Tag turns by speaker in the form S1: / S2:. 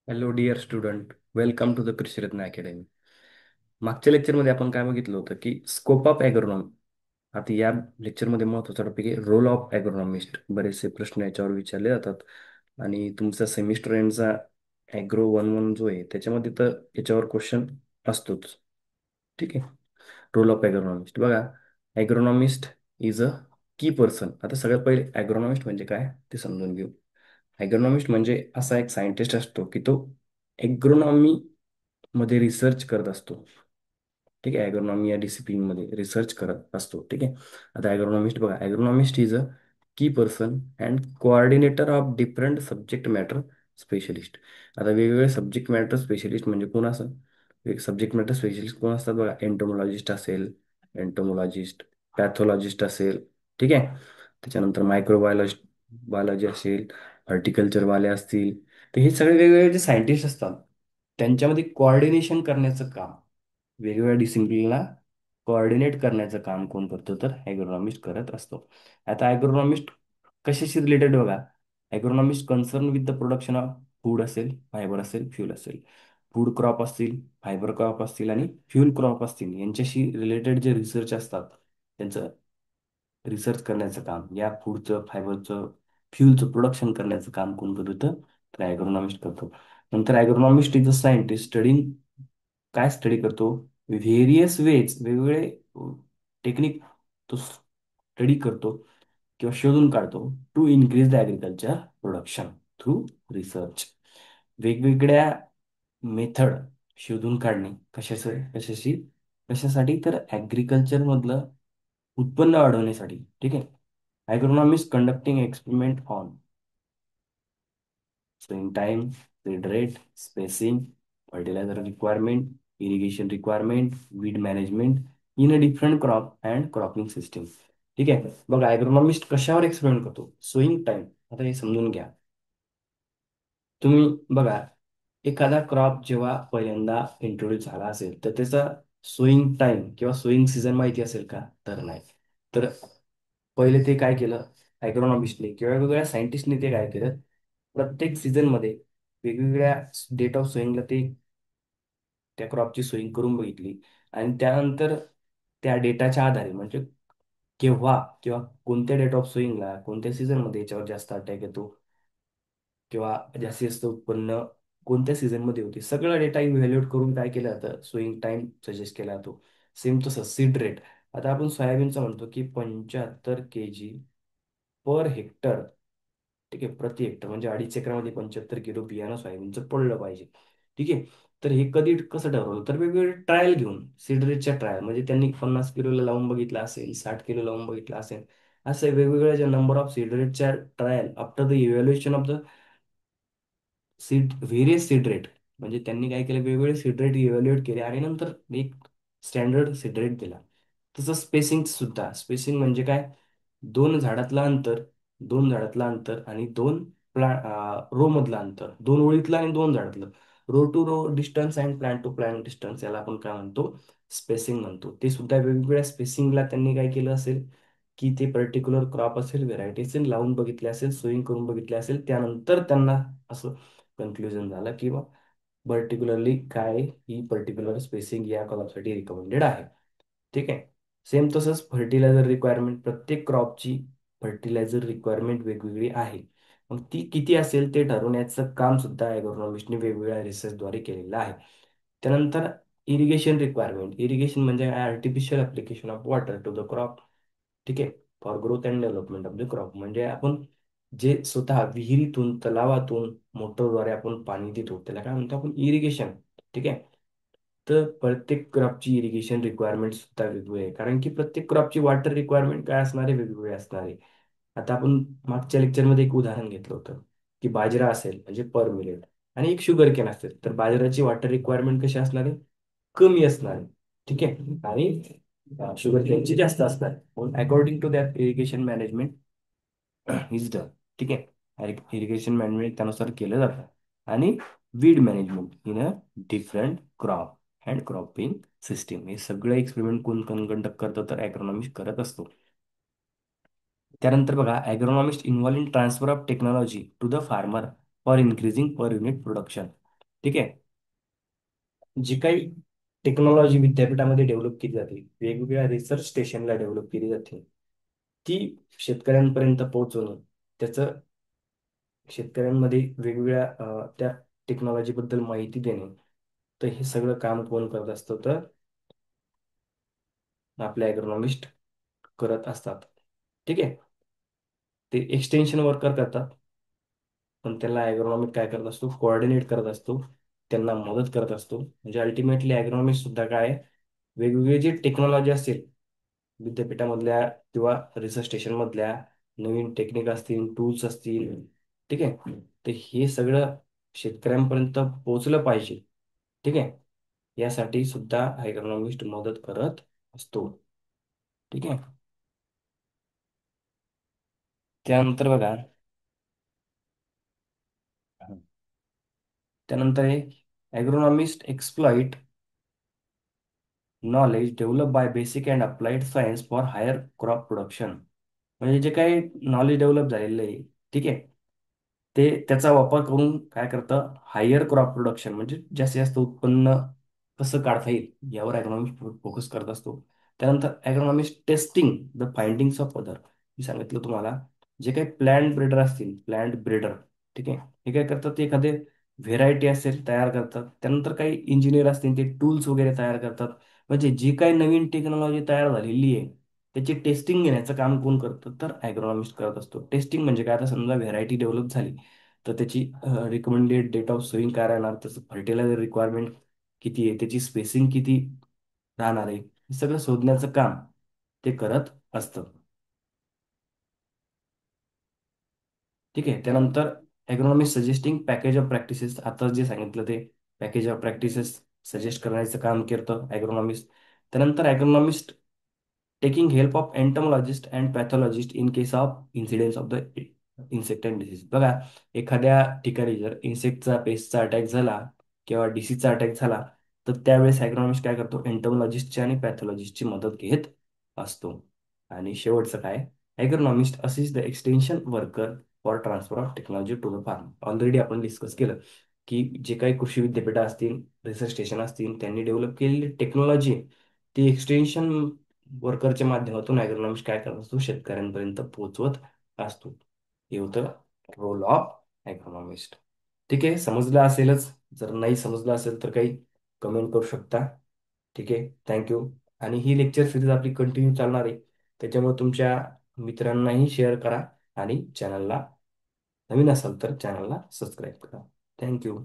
S1: Hello dear student, welcome to the Krishiratna Academy. मागच्या लेक्चरमध्ये आपण काय बघितलं होतं की स्कोप ऑफ ॲग्रोनॉमी. आता या लेक्चरमध्ये महत्त्वाचा टॉपिक आहे रोल ऑफ ॲग्रोनॉमिस्ट. बरेचसे प्रश्न याच्यावर विचारले जातात आणि तुमचा सेमिस्टर एंडचा ॲग्रो 1-1 जो आहे त्याच्यामध्ये तर याच्यावर क्वेश्चन असतोच. ठीक आहे. रोल ऑफ ॲग्रोनॉमिस्ट बघा. ॲग्रोनॉमिस्ट इज अ की पर्सन. आता सगळ्यात पहिले ॲग्रोनॉमिस्ट म्हणजे काय ते समजून घेऊ. ॲग्रोनॉमिस्ट म्हणजे असा एक सायंटिस्ट असतो की तो ॲग्रोनॉमी मध्ये रिसर्च करत असतो. ठीक आहे. ॲग्रोनॉमी या डिसिप्लिनमध्ये रिसर्च करत असतो. ठीक आहे. आता ॲग्रोनॉमिस्ट बघा, ॲग्रोनॉमिस्ट इज अ की person and coordinator of different subject matter specialist. आता वेगवेगळे सब्जेक्ट मॅटर स्पेशलिस्ट म्हणजे कोण असं, एक सब्जेक्ट मॅटर स्पेशलिस्ट कोण असतात बघा. एंटोमॉलॉजिस्ट असेल, एंटोमॉलॉजिस्ट, पॅथॉलॉजिस्ट असेल. ठीक आहे. त्याच्यानंतर मायक्रोबायोलॉजी बायोलॉजी असेल, हॉर्टिकल्चरवाले असतील. तर हे सगळे वेगवेगळे जे सायंटिस्ट असतात त्यांच्यामध्ये कोऑर्डिनेशन करण्याचं काम, वेगवेगळ्या डिसिप्लिनला कोऑर्डिनेट करण्याचं काम कोण करतो तर ॲग्रोनॉमिस्ट करत असतो. आता ॲग्रोनॉमिस्ट कशाशी रिलेटेड बघा. Agronomist concern with the production of food असेल, फायबर असेल, फ्यूल असेल. फूड क्रॉप असतील, फायबर क्रॉप असतील आणि फ्यूल क्रॉप असतील यांच्याशी रिलेटेड जे रिसर्च असतात त्यांचं रिसर्च करण्याचं काम, या फूडचं, फायबरचं, फ्यूलचं प्रोडक्शन करण्याचं काम कोण करतं तर ॲग्रोनॉमिस्ट करतो. नंतर agronomist is a scientist studying, काय स्टडी करतो, व्हेरियस वेज, वेगवेगळे टेक्निक तो स्टडी करतो किंवा शोधून काढतो to increase the agriculture production through research. वेगवेगळ्या मेथड शोधून काढणे कशाशी कशासाठी तर ॲग्रिकल्चर मधलं उत्पन्न वाढवण्यासाठी. ठीक आहे. Agronomist conducting experiment on sowing time, seed rate, spacing, fertilizer requirement, irrigation requirement, weed management in a different crop and cropping system. ठीक आहे. बघा ॲग्रोनॉमिस्ट कशावर एक्सपेरिमेंट करतो, सोईंग टाइम. आता हे समजून घ्या. तुम्ही बघा, एखादा क्रॉप जेव्हा पहिल्यांदा इंट्रोड्यूस झाला असेल तर त्याचा सोईंग टाइम किंवा सोईंग सीझन माहिती असेल का तर नाही. तर पहिले ते काय केलं, ॲग्रोनॉमिस्टने किंवा वेगवेगळ्या सायंटिस्टने ते काय केलं, प्रत्येक सीझनमध्ये वेगवेगळ्या डेट ऑफ सोईंगला ते त्या क्रॉपची सोईंग करून बघितली. आणि त्यानंतर त्या डेटाच्या आधारे म्हणजे केव्हा किंवा कोणत्या डेट ऑफ सोईंगला कोणत्या सीझनमध्ये याच्यावर जास्त अटॅक येतो किंवा जास्तीत जास्त उत्पन्न कोणत्या सीझनमध्ये होते, सगळं डेटा इव्हॅल्युएट करून काय केलं जातं, सोईंग टाइम सजेस्ट केला जातो. सेम तसं सीड रेट. आता आपण सोयाबीनचं म्हणतो की 75 kg पर हेक्टर. ठीक आहे. प्रति हेक्टर म्हणजे 2.5 एकरामध्ये 75 किलो बियाणं सोयाबीनचं पडलं पाहिजे. ठीक आहे. तर हे कधी कसं ठरवलं तर वेगवेगळे ट्रायल घेऊन, सीडरेटच्या ट्रायल म्हणजे त्यांनी 50 किलोला लावून बघितलं असेल, 60 किलो लावून बघितलं असेल. असं वेगवेगळ्या ज्या नंबर ऑफ सीडरेटच्या trial after the evaluation of the seed, various seed rate. म्हणजे त्यांनी काय केलं, वेगवेगळे सीड रेट इव्हॅल्युएट केले आणि नंतर एक स्टँडर्ड सीड रेट दिला. तसं स्पेसिंग सुद्धा, स्पेसिंग म्हणजे काय, दोन झाडातलं अंतर, दोन झाडातलं अंतर आणि दोन रो मधलं अंतर, दोन ओळीतलं आणि दोन झाडातलं, row to row distance and plant to plant distance, याला आपण काय म्हणतो, स्पेसिंग म्हणतो. ते सुद्धा वेगवेगळ्या स्पेसिंगला त्यांनी काय केलं असेल की ते पर्टिक्युलर क्रॉप असेल, व्हेरायटी असेल, लावून बघितले असेल, सोईंग करून बघितले असेल. त्यानंतर त्यांना असं कन्क्लुजन झालं की पर्टिक्युलरली काय, ही पर्टिक्युलर स्पेसिंग या क्रॉपसाठी रिकमेंडेड आहे. ठीक आहे. सेम तसंच फर्टिलायझर रिक्वायरमेंट, प्रत्येक क्रॉपची फर्टिलायझर रिक्वायरमेंट वेगवेगळी आहे. मग ती किती असेल ते ठरवण्याचं काम सुद्धा ॲग्रोनॉमिस्टने वेगवेगळ्या रिसर्चद्वारे केलेलं आहे. त्यानंतर इरिगेशन रिक्वायरमेंट. इरिगेशन म्हणजे artificial application of water to the crop. ठीक आहे. For growth and development of the crop म्हणजे आपण जे स्वतः विहिरीतून, तलावातून, मोटरद्वारे आपण पाणी देतो त्याला काय म्हणतो आपण, इरिगेशन. ठीक आहे. तर प्रत्येक क्रॉपची इरिगेशन रिक्वायरमेंट सुद्धा वेगवेगळी आहे, कारण की प्रत्येक क्रॉपची वॉटर रिक्वायरमेंट काय असणार आहे, वेगवेगळी असणार आहे. आता आपण मागच्या लेक्चरमध्ये एक उदाहरण घेतलं होतं की बाजरा असेल म्हणजे पर मिलेट आणि एक शुगर केन असेल तर बाजराची वॉटर रिक्वायरमेंट कशी असणार आहे, कमी असणार आहे. ठीक आहे. आणि शुगर केनची जास्त असणार आहे. According to that irrigation management is done. ठीक आहे. इरिगेशन मॅनेजमेंट त्यानुसार केलं जातं. आणि weed management in a different crop and cropping system, हे सगळं एक्सपेरिमेंट कोण कंडक्ट करतं तर ॲग्रोनॉमिस्ट करत असतो. त्यानंतर बघा, agronomist involve in transfer of technology to the farmer for increasing per unit production. ठीक आहे. जी काही टेक्नॉलॉजी विद्यापीठामध्ये डेव्हलप केली जाते, वेगवेगळ्या रिसर्च स्टेशनला डेव्हलप केली जाते, ती शेतकऱ्यांपर्यंत पोहोचवणं, त्याचं शेतकऱ्यांमध्ये वेगवेगळ्या त्या टेक्नॉलॉजीबद्दल माहिती देणे, तर हे सगळं काम कोण करत असतं, तर आपले ॲग्रोनॉमिस्ट करत असतात. ठीक आहे. ते एक्सटेन्शन वर्कर करतात, पण त्याला ॲग्रोनॉमिस्ट काय करत असतो, कोऑर्डिनेट करत असतो, त्यांना मदत करत असतो. म्हणजे अल्टिमेटली ॲग्रोनॉमिस्ट सुद्धा काय आहे, वेगवेगळी जी टेक्नॉलॉजी असेल विद्यापीठामधल्या किंवा रिसर्च स्टेशनमधल्या, नवीन टेक्निक असतील, टूल्स असतील, ठीक आहे, तर हे सगळं शेतकऱ्यांपर्यंत पोहोचलं पाहिजे. ठीक आहे. यासाठी सुद्धा ॲग्रोनॉमिस्ट मदत करत असतो. ठीक आहे. त्यानंतर बघा, त्यानंतर आहे agronomist exploit knowledge develop by basic and applied science for higher crop production. म्हणजे जे काही नॉलेज डेव्हलप झालेलं आहे, ठीक आहे, ते त्याचा वापर करून काय करतं, हायर क्रॉप प्रोडक्शन म्हणजे जास्तीत जास्त उत्पन्न कसं काढता येईल यावर ॲग्रोनॉमिस्ट फोकस करत असतो. त्यानंतर agronomist testing the findings of other. मी सांगितलं तुम्हाला, जे काही प्लांट ब्रीडर असतील, प्लांट ब्रीडर, ठीक आहे, हे काय करतात, ते एखादे व्हेरायटी असेल तयार करतात. त्यानंतर काही इंजिनियर असतील, ते टूल्स वगैरे तयार करतात. म्हणजे जी काही नवीन टेक्नॉलॉजी तयार झालेली आहे त्याची टेस्टिंग घेण्याचं काम कोण करतं, तर ॲग्रोनॉमिस्ट करत असतो. टेस्टिंग म्हणजे काय, आता समजा व्हेरायटी डेव्हलप झाली, तर त्याची रिकमेंडेड डेट ऑफ सोईंग काय राहणार, त्याचं फर्टिलायझर रिक्वायरमेंट किती आहे, त्याची स्पेसिंग किती राहणार आहे, हे सगळं शोधण्याचं काम ते करत असतं. ठीक आहे. त्यानंतर ॲग्रोनॉमिस्ट सजेस्टिंग पॅकेज ऑफ प्रॅक्टिसेस, आता जे सांगितलं ते पॅकेज ऑफ प्रॅक्टिसेस सजेस्ट करण्याचं काम करतं ॲग्रोनॉमिस्ट. त्यानंतर agronomist taking help of entomologist and pathologist in case of incidence of the insect and disease. बघा, एखाद्या ठिकाणी जर इन्सेक्टचा, पेस्टचा अटॅक झाला किंवा डिसीजचा अटॅक झाला, तर त्यावेळेस ॲग्रोनॉमिस्ट काय करतो, एंटमॉलॉजिस्टची आणि पॅथॉलॉजिस्टची मदत घेत असतो. आणि शेवटचं काय, agronomist assist the extension worker for transfer of technology to the farm. Already आपण डिस्कस केलं की जे काही कृषी विद्यापीठं असतील, रिसर्च स्टेशन असतील, त्यांनी डेव्हलप केलेली टेक्नॉलॉजी, ती एक्सटेन्शन वर्करच्या माध्यमातून ॲग्रोनॉमिस्ट काय करत असतो, शेतकऱ्यांपर्यंत पोहोचवत असतो. हे होतं रोल ऑफ ॲग्रोनॉमिस्ट. ठीक आहे, समजलं असेलच. जर नाही समजलं असेल तर काही कमेंट करू शकता. ठीक आहे, थँक्यू. आणि ही लेक्चर सिरीज आपली कंटिन्यू चालणार आहे, त्याच्यामुळे तुमच्या मित्रांनाही शेअर करा आणि चॅनलला, नवीन असाल तर चॅनलला सबस्क्राईब करा. थँक्यू.